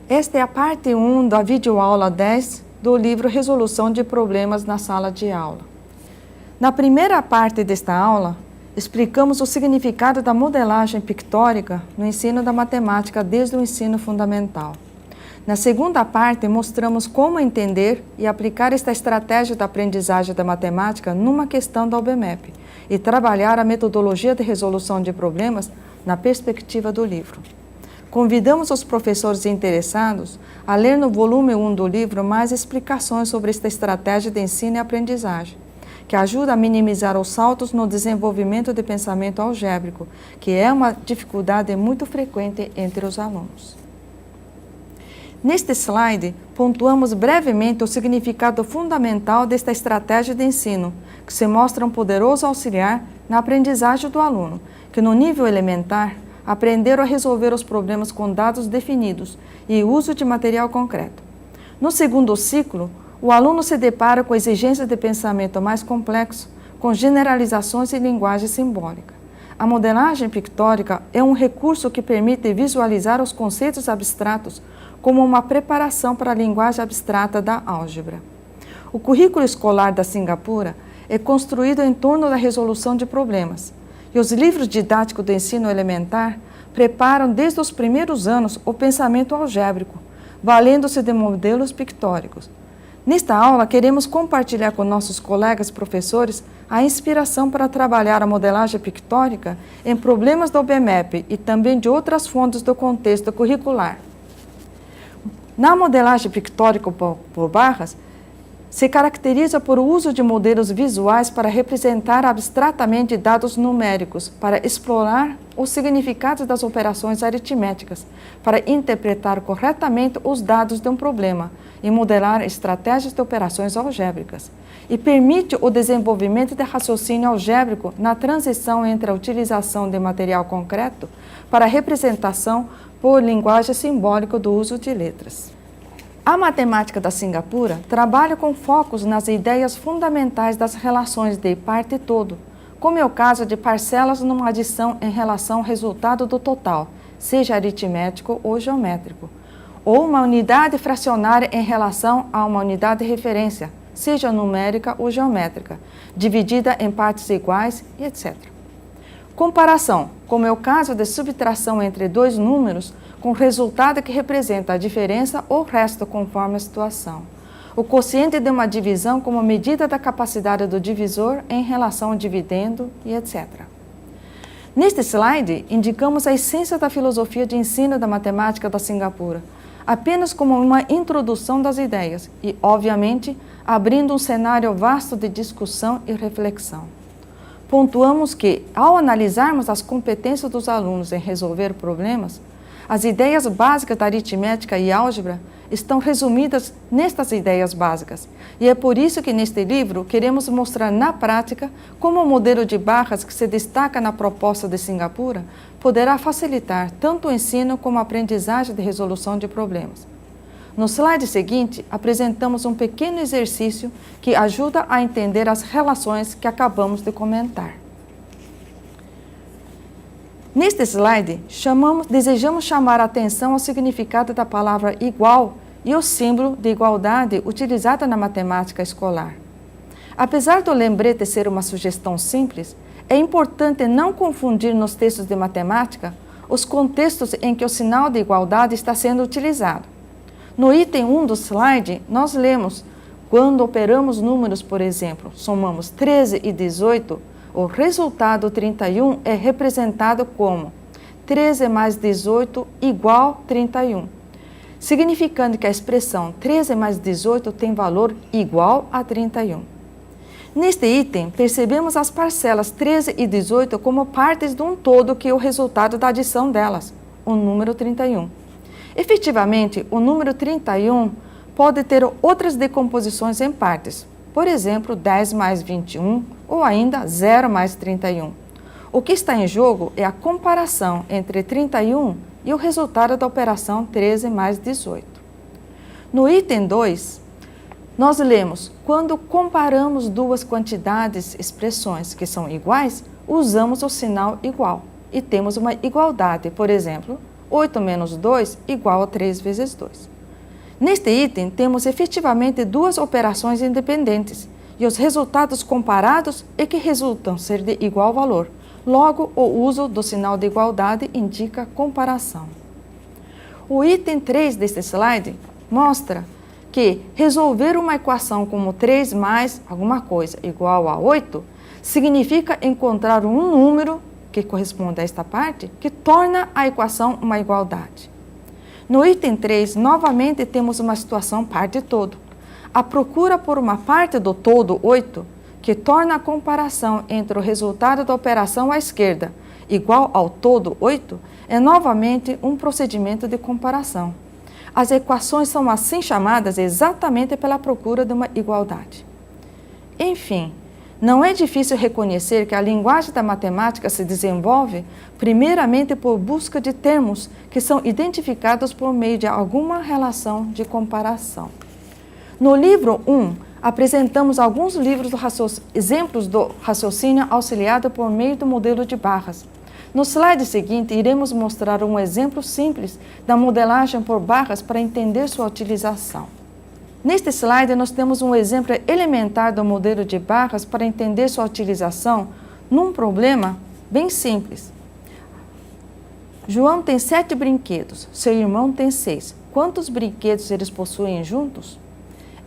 Esta é a parte 1 da videoaula 10 do livro Resolução de Problemas na Sala de Aula. Na primeira parte desta aula, explicamos o significado da modelagem pictórica no ensino da matemática desde o ensino fundamental. Na segunda parte, mostramos como entender e aplicar esta estratégia da aprendizagem da matemática numa questão da UBMEP e trabalhar a metodologia de resolução de problemas na perspectiva do livro. Convidamos os professores interessados a ler no volume 1 do livro mais explicações sobre esta estratégia de ensino e aprendizagem, que ajuda a minimizar os saltos no desenvolvimento de pensamento algébrico, que é uma dificuldade muito frequente entre os alunos. Neste slide, pontuamos brevemente o significado fundamental desta estratégia de ensino, que se mostra um poderoso auxiliar na aprendizagem do aluno, que no nível elementar aprenderam a resolver os problemas com dados definidos e uso de material concreto. No segundo ciclo, o aluno se depara com exigências de pensamento mais complexo, com generalizações e linguagem simbólica. A modelagem pictórica é um recurso que permite visualizar os conceitos abstratos como uma preparação para a linguagem abstrata da álgebra. O currículo escolar da Singapura é construído em torno da resolução de problemas, e os livros didáticos do ensino elementar preparam desde os primeiros anos o pensamento algébrico, valendo-se de modelos pictóricos. Nesta aula, queremos compartilhar com nossos colegas professores a inspiração para trabalhar a modelagem pictórica em problemas da UBMEP e também de outras fontes do contexto curricular. Na modelagem pictórica por barras, se caracteriza por uso de modelos visuais para representar abstratamente dados numéricos, para explorar os significados das operações aritméticas, para interpretar corretamente os dados de um problema e modelar estratégias de operações algébricas. E permite o desenvolvimento de raciocínio algébrico na transição entre a utilização de material concreto para a representação por linguagem simbólica do uso de letras. A matemática da Singapura trabalha com focos nas ideias fundamentais das relações de parte e todo, como é o caso de parcelas numa adição em relação ao resultado do total, seja aritmético ou geométrico, ou uma unidade fracionária em relação a uma unidade de referência, seja numérica ou geométrica, dividida em partes iguais e etc. Comparação, como é o caso de subtração entre dois números, com resultado que representa a diferença ou resto conforme a situação. O quociente de uma divisão como medida da capacidade do divisor em relação ao dividendo e etc. Neste slide, indicamos a essência da filosofia de ensino da matemática da Singapura, apenas como uma introdução das ideias e, obviamente, abrindo um cenário vasto de discussão e reflexão. Pontuamos que, ao analisarmos as competências dos alunos em resolver problemas, as ideias básicas da aritmética e álgebra estão resumidas nestas ideias básicas, e é por isso que neste livro queremos mostrar na prática como o modelo de barras que se destaca na proposta de Singapura poderá facilitar tanto o ensino como a aprendizagem de resolução de problemas. No slide seguinte, apresentamos um pequeno exercício que ajuda a entender as relações que acabamos de comentar. Neste slide, desejamos chamar a atenção ao significado da palavra igual e o símbolo de igualdade utilizado na matemática escolar. Apesar do lembrete ser uma sugestão simples, é importante não confundir nos textos de matemática os contextos em que o sinal de igualdade está sendo utilizado. No item 1 do slide, nós lemos, quando operamos números, por exemplo, somamos 13 e 18, o resultado 31 é representado como 13 mais 18 igual 31, significando que a expressão 13 mais 18 tem valor igual a 31. Neste item, percebemos as parcelas 13 e 18 como partes de um todo que é o resultado da adição delas, o número 31. Efetivamente, o número 31 pode ter outras decomposições em partes, por exemplo, 10 mais 21 ou ainda 0 mais 31. O que está em jogo é a comparação entre 31 e o resultado da operação 13 mais 18. No item 2, nós lemos, quando comparamos duas quantidades, expressões que são iguais, usamos o sinal igual e temos uma igualdade, por exemplo, 8 menos 2 igual a 3 vezes 2. Neste item, temos efetivamente duas operações independentes e os resultados comparados e que resultam ser de igual valor. Logo, o uso do sinal de igualdade indica comparação. O item 3 deste slide mostra que resolver uma equação como 3 mais alguma coisa igual a 8 significa encontrar um número que corresponde a esta parte que torna a equação uma igualdade. No item 3, novamente temos uma situação parte-todo. A procura por uma parte do todo 8, que torna a comparação entre o resultado da operação à esquerda igual ao todo 8, é novamente um procedimento de comparação. As equações são assim chamadas exatamente pela procura de uma igualdade. Enfim, não é difícil reconhecer que a linguagem da matemática se desenvolve primeiramente por busca de termos que são identificados por meio de alguma relação de comparação. No livro 1, apresentamos alguns exemplos do raciocínio auxiliado por meio do modelo de barras. No slide seguinte, iremos mostrar um exemplo simples da modelagem por barras para entender sua utilização. Neste slide, nós temos um exemplo elementar do modelo de barras para entender sua utilização num problema bem simples. João tem 7 brinquedos, seu irmão tem 6. Quantos brinquedos eles possuem juntos?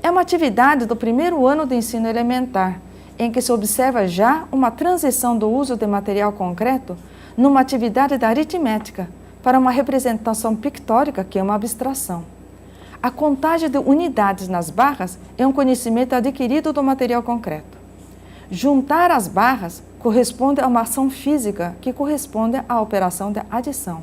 É uma atividade do primeiro ano do ensino elementar, em que se observa já uma transição do uso de material concreto numa atividade da aritmética para uma representação pictórica, que é uma abstração. A contagem de unidades nas barras é um conhecimento adquirido do material concreto. Juntar as barras corresponde a uma ação física que corresponde à operação de adição.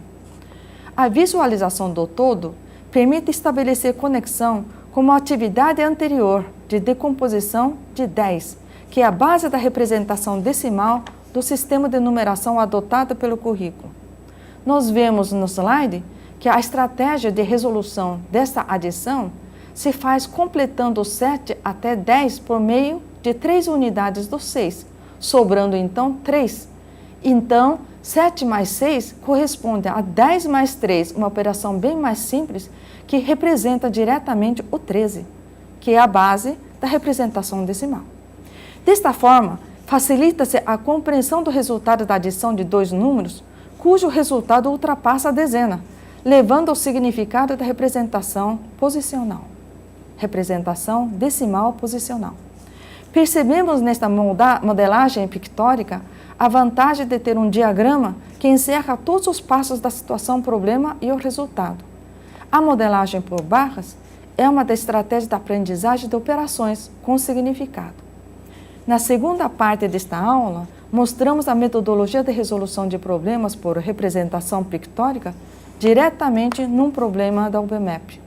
A visualização do todo permite estabelecer conexão com uma atividade anterior de decomposição de 10, que é a base da representação decimal do sistema de numeração adotado pelo currículo. Nós vemos no slide que a estratégia de resolução desta adição se faz completando o 7 até 10 por meio de 3 unidades do 6, sobrando então 3. Então, 7 mais 6 corresponde a 10 mais 3, uma operação bem mais simples, que representa diretamente o 13, que é a base da representação decimal. Desta forma, facilita-se a compreensão do resultado da adição de dois números, cujo resultado ultrapassa a dezena, levando ao significado da representação posicional. Representação decimal posicional. Percebemos nesta modelagem pictórica a vantagem de ter um diagrama que encerra todos os passos da situação problema e o resultado. A modelagem por barras é uma das estratégias da aprendizagem de operações com significado. Na segunda parte desta aula, mostramos a metodologia de resolução de problemas por representação pictórica diretamente num problema da UBMAP.